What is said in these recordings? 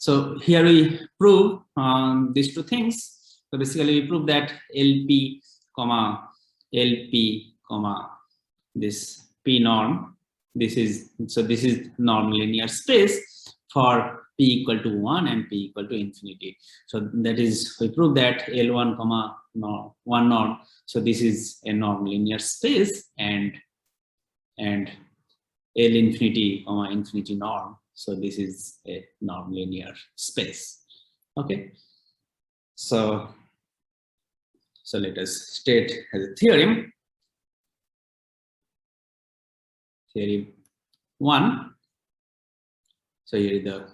So here we prove these two things. So basically we prove that LP, this P norm, this is norm linear space for P equal to 1 and P equal to infinity. So that is, we prove that L1, 1 norm. So this is a norm linear space, and L infinity, infinity norm. So this is a norm linear space. Okay. So let us state as a theorem. Theorem 1. So here is the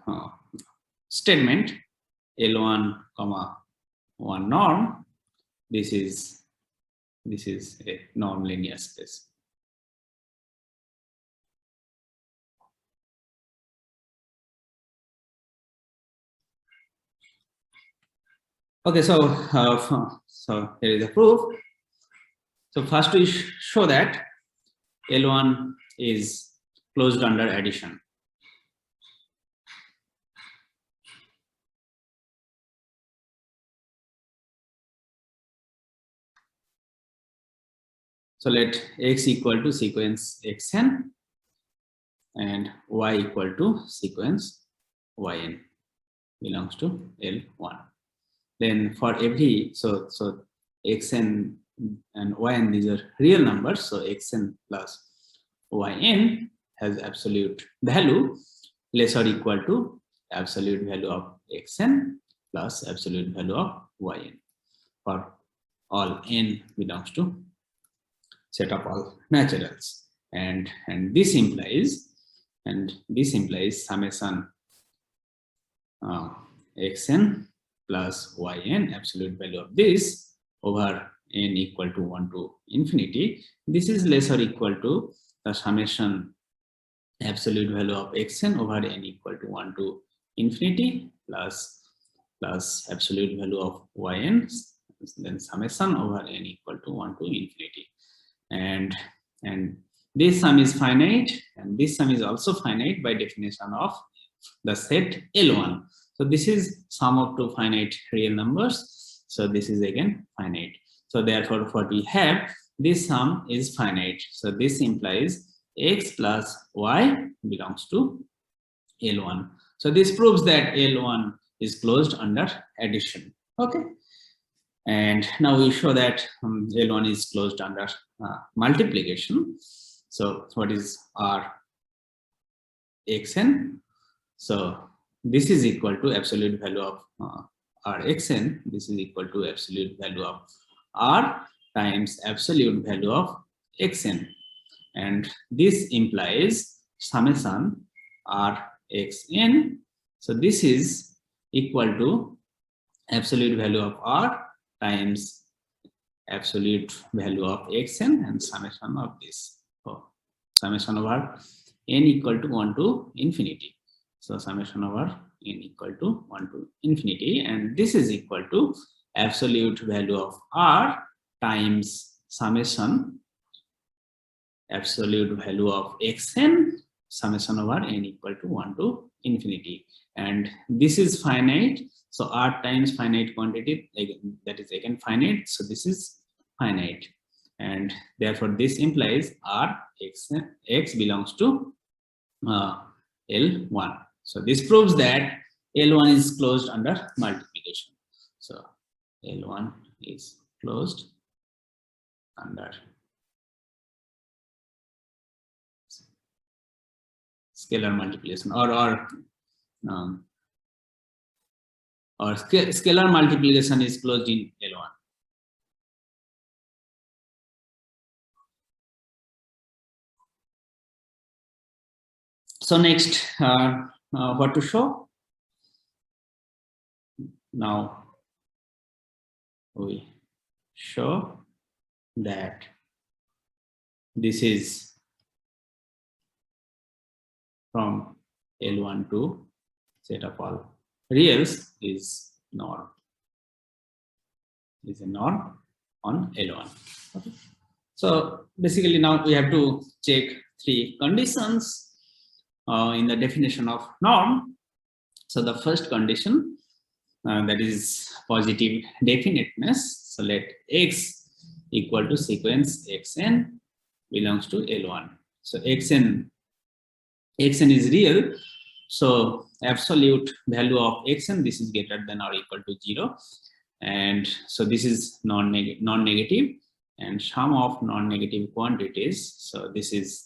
statement L1, 1 norm. This is a norm linear space. Okay, so here is the proof. So first we show that L1 is closed under addition. So let X equal to sequence Xn and Y equal to sequence Yn belongs to L1. Then for every, so Xn and Yn, these are real numbers. So Xn plus Yn has absolute value less or equal to absolute value of Xn plus absolute value of Yn for all n belongs to set of all naturals, and this implies summation Xn plus Yn, absolute value of this, over n equal to 1 to infinity. This is less or equal to the summation absolute value of Xn over n equal to 1 to infinity plus absolute value of Yn, then summation over n equal to 1 to infinity. And this sum is finite, and this sum is also finite by definition of the set L1. So this is sum of two finite real numbers. So this is again finite. So therefore what we have, this sum is finite. So this implies X plus Y belongs to L1. So this proves that L1 is closed under addition. Okay. And now we show that L1 is closed under multiplication. So what is R Xn? So this is equal to absolute value of R Xn. This is equal to absolute value of R times absolute value of Xn. And this implies summation R Xn. So this is equal to absolute value of R times absolute value of Xn and summation of this. So summation over n equal to 1 to infinity. So summation over n equal to 1 to infinity, and this is equal to absolute value of R times summation absolute value of Xn, summation over n equal to 1 to infinity. And this is finite. So R times finite quantity, that is again finite. So this is finite, and therefore this implies R X belongs to L1. So this proves that L1 is closed under multiplication. So L1 is closed under scalar multiplication, or scalar multiplication is closed in L1. So next, what to show? Now we show that this is from L1 to set of all reals is norm, is a norm on L1. Okay. So basically now we have to check three conditions in the definition of norm. So the first condition, that is positive definiteness. So let X equal to sequence Xn belongs to L1. So Xn is real. So absolute value of Xn, this is greater than or equal to 0. And so this is non-negative, and sum of non-negative quantities. So this is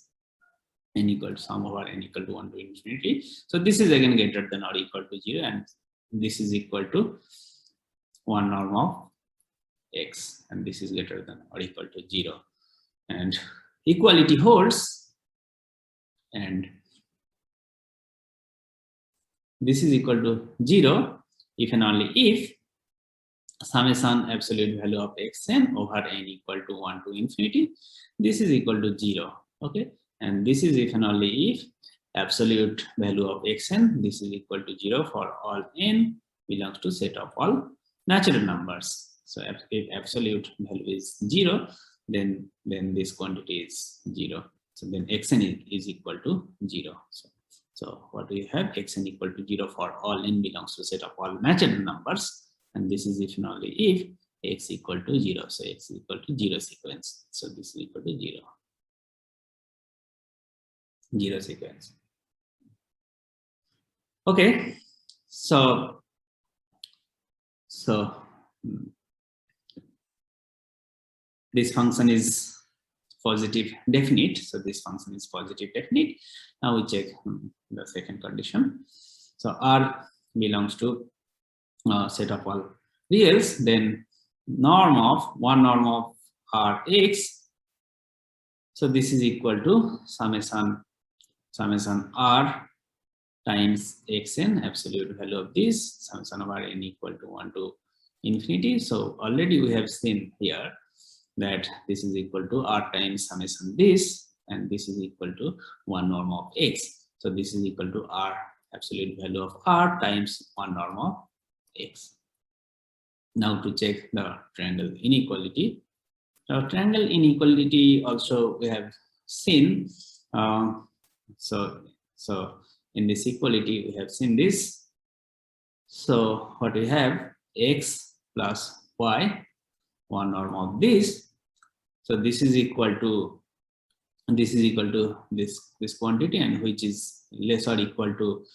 n equal to sum over n equal to 1 to infinity. So this is again greater than or equal to 0, and this is equal to 1 norm of X, and this is greater than or equal to 0. And equality holds, and this is equal to 0 if and only if summation absolute value of Xn over n equal to 1 to infinity, this is equal to 0. Okay, and this is if and only if absolute value of Xn, this is equal to 0 for all n belongs to set of all natural numbers. So if absolute value is 0, then this quantity is 0. So then Xn is equal to 0. So what do you have? Xn equal to 0 for all n belongs to set of all natural numbers, and this is if and only if X equal to 0. So X is equal to 0 sequence. So this is equal to 0 sequence. Okay, so this function is positive definite. So this function is positive definite. Now we check the second condition. So R belongs to set of all reals, then one norm of Rx. So this is equal to summation R times Xn, absolute value of this, summation of R n equal to 1 to infinity. So already we have seen here that this is equal to R times summation this, and this is equal to 1 norm of X. So this is equal to R absolute value of R times 1 norm of X. Now to check the triangle inequality. Now triangle inequality also we have seen. So in this equality we have seen this. So what we have, X plus Y, 1 norm of this. So this is equal to this quantity, and which is less or equal to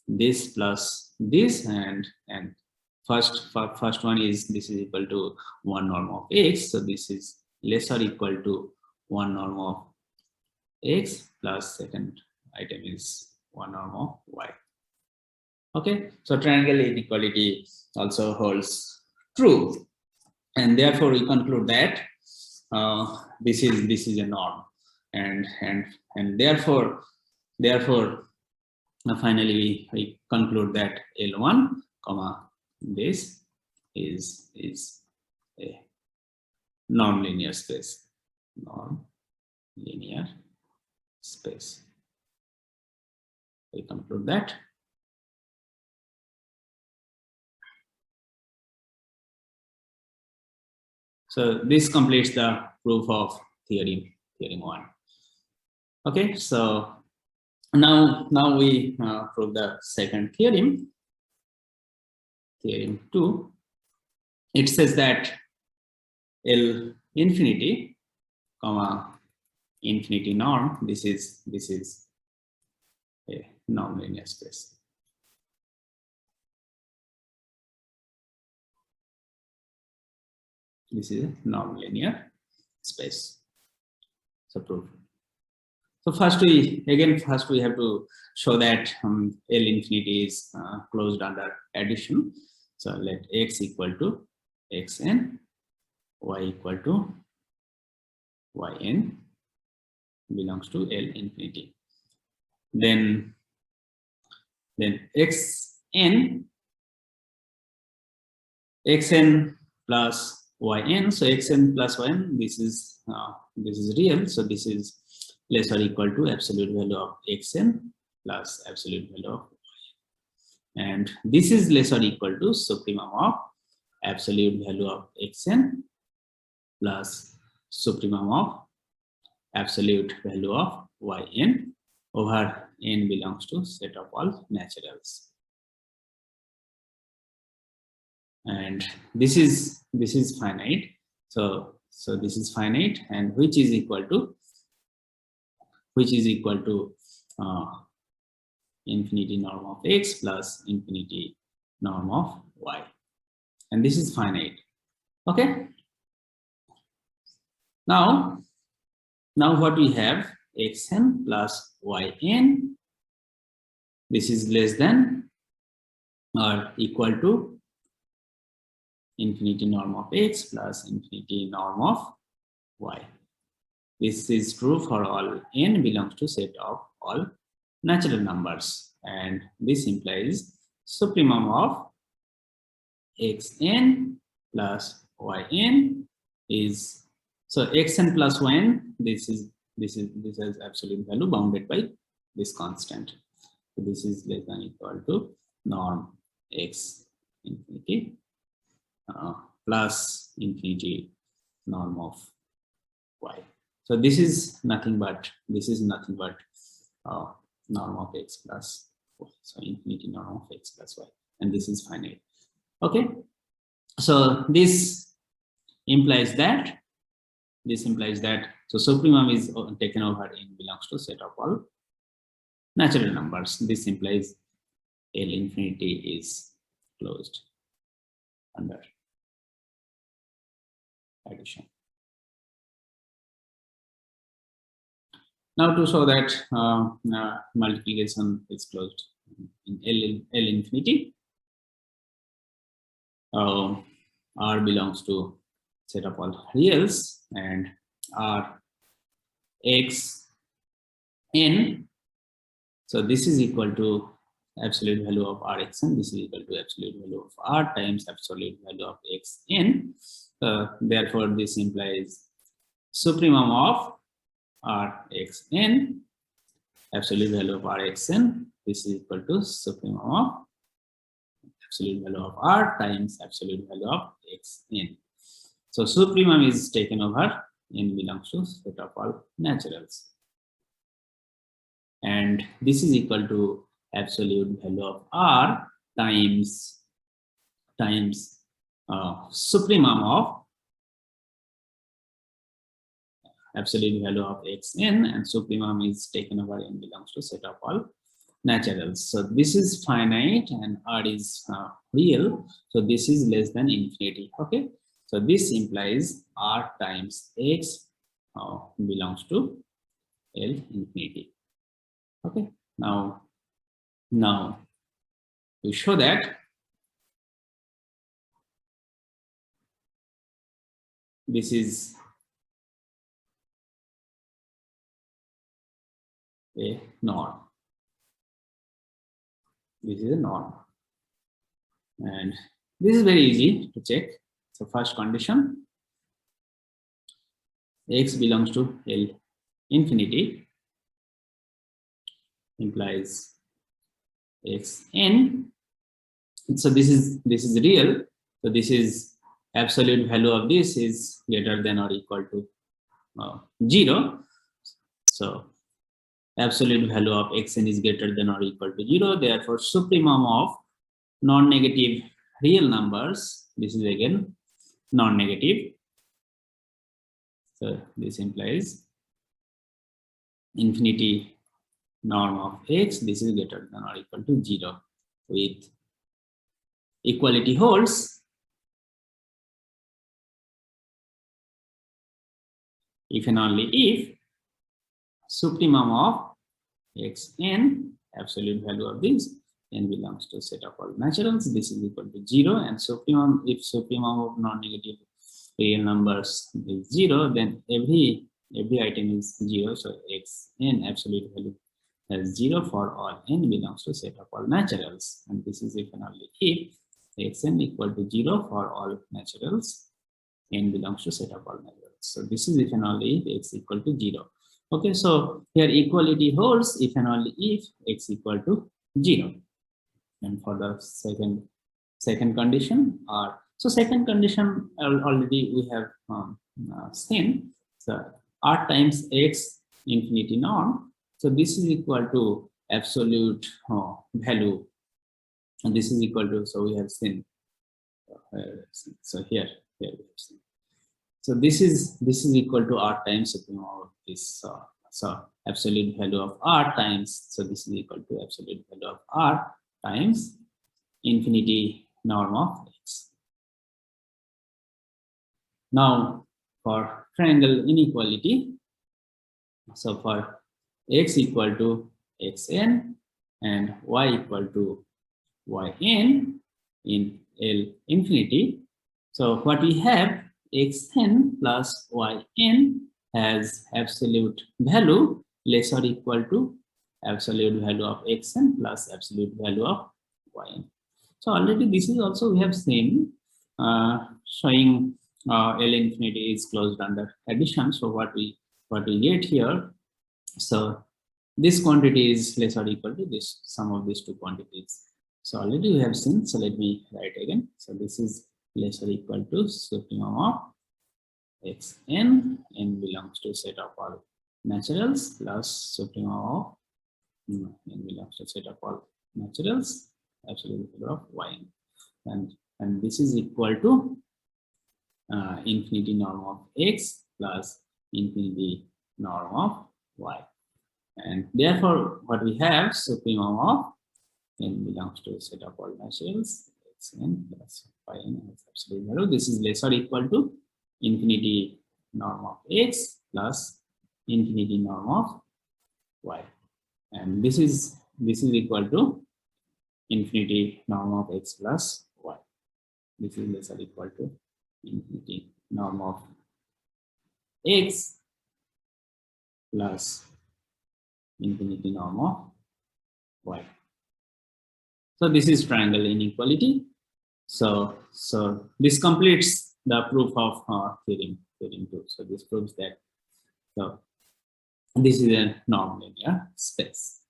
this plus this, and first one is this is equal to 1 norm of X. So this is less or equal to 1 norm of X plus second item is 1 norm of Y. Okay, so triangle inequality also holds true, and therefore we conclude that this is a norm, and therefore finally we conclude that L1 comma this is a non-linear space. Non-linear space. We conclude that. So this completes the proof of theorem 1. Okay, so now we prove the second theorem, theorem 2. It says that L infinity comma infinity norm, this is a non-linear space. This is a non-linear space. So proof. So first we have to show that L infinity is closed under addition. So let X equal to Xn, Y equal to Yn belongs to L infinity. Then Xn plus Yn. So Xn plus Yn, this is real. So this is less or equal to absolute value of Xn plus absolute value of Yn. And this is less or equal to supremum of absolute value of Xn plus supremum of absolute value of Yn over n belongs to set of all naturals. and this is finite. So this is finite, and which is equal to infinity norm of x plus infinity norm of y, and this is finite. Okay, now what we have, xn plus yn, this is less than or equal to infinity norm of x plus infinity norm of y. This is true for all n belongs to set of all natural numbers, and this implies supremum of xn plus yn is, so xn plus yn, this has absolute value bounded by this constant. So this is less than equal to norm x infinity plus infinity norm of y. So this is nothing but norm of x plus y. So infinity norm of x plus y, and this is finite. Okay, so this implies that so supremum is taken over n belongs to set of all natural numbers. This implies L infinity is closed under addition. Now to show that multiplication is closed in L infinity, R belongs to set of all reals, and R x n, so this is equal to absolute value of Rxn, this is equal to absolute value of R times absolute value of xn. Therefore this implies supremum of Rxn, absolute value of Rxn, this is equal to supremum of absolute value of R times absolute value of xn. So supremum is taken over, n belongs to set of all naturals, and this is equal to absolute value of R times supremum of absolute value of xn, and supremum is taken over, n belongs to set of all naturals. So this is finite and R is real, so this is less than infinity. Okay, so this implies R times x belongs to L infinity. Okay, now we show that this is a norm. This is a norm, and this is very easy to check. So first condition, x belongs to L infinity implies xn. So this is real. So this is absolute value of this is greater than or equal to 0. So absolute value of xn is greater than or equal to 0. Therefore, supremum of non-negative real numbers, this is again non-negative. So this implies infinity norm of x, this is greater than or equal to 0 with equality holds if and only if supremum of xn, absolute value of this, n belongs to set of all naturals, this is equal to 0, and supremum, if supremum of non-negative real numbers is 0, then every item is 0. So xn absolute value as 0 for all n belongs to set of all naturals, and this is if and only if xn equal to 0 for all naturals, n belongs to set of all naturals. So this is if and only if x equal to 0. Okay, so here equality holds if and only if x equal to 0. And for the second condition, so second condition already we have seen. So R times x infinity norm. So this is equal to absolute value, and this is equal to, so we have seen So here we have seen. So this is equal to r times of this. So absolute value of r times. So this is equal to absolute value of r times infinity norm of x. Now for triangle inequality, so for x equal to xn and y equal to yn in L infinity. So what we have, xn plus yn has absolute value less or equal to absolute value of xn plus absolute value of yn. So already this is also we have seen showing L infinity is closed under addition. So what we get here, so this quantity is less or equal to this sum of these two quantities. So already we have seen. So let me write again. So this is less or equal to supremum of xn, n belongs to set of all naturals, plus supremum of n belongs to set of all naturals, absolute value of yn, and this is equal to infinity norm of x plus infinity norm of y, and therefore what we have, supremum of n belongs to a set of all naturals, xn plus yn has absolute value. This is less or equal to infinity norm of x plus infinity norm of y, and this is equal to infinity norm of x plus y. This is less or equal to infinity norm of x plus infinity norm of y. So this is triangle inequality. So this completes the proof of theorem 2. So this proves that so this is a non-linear space.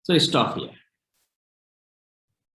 So stop here.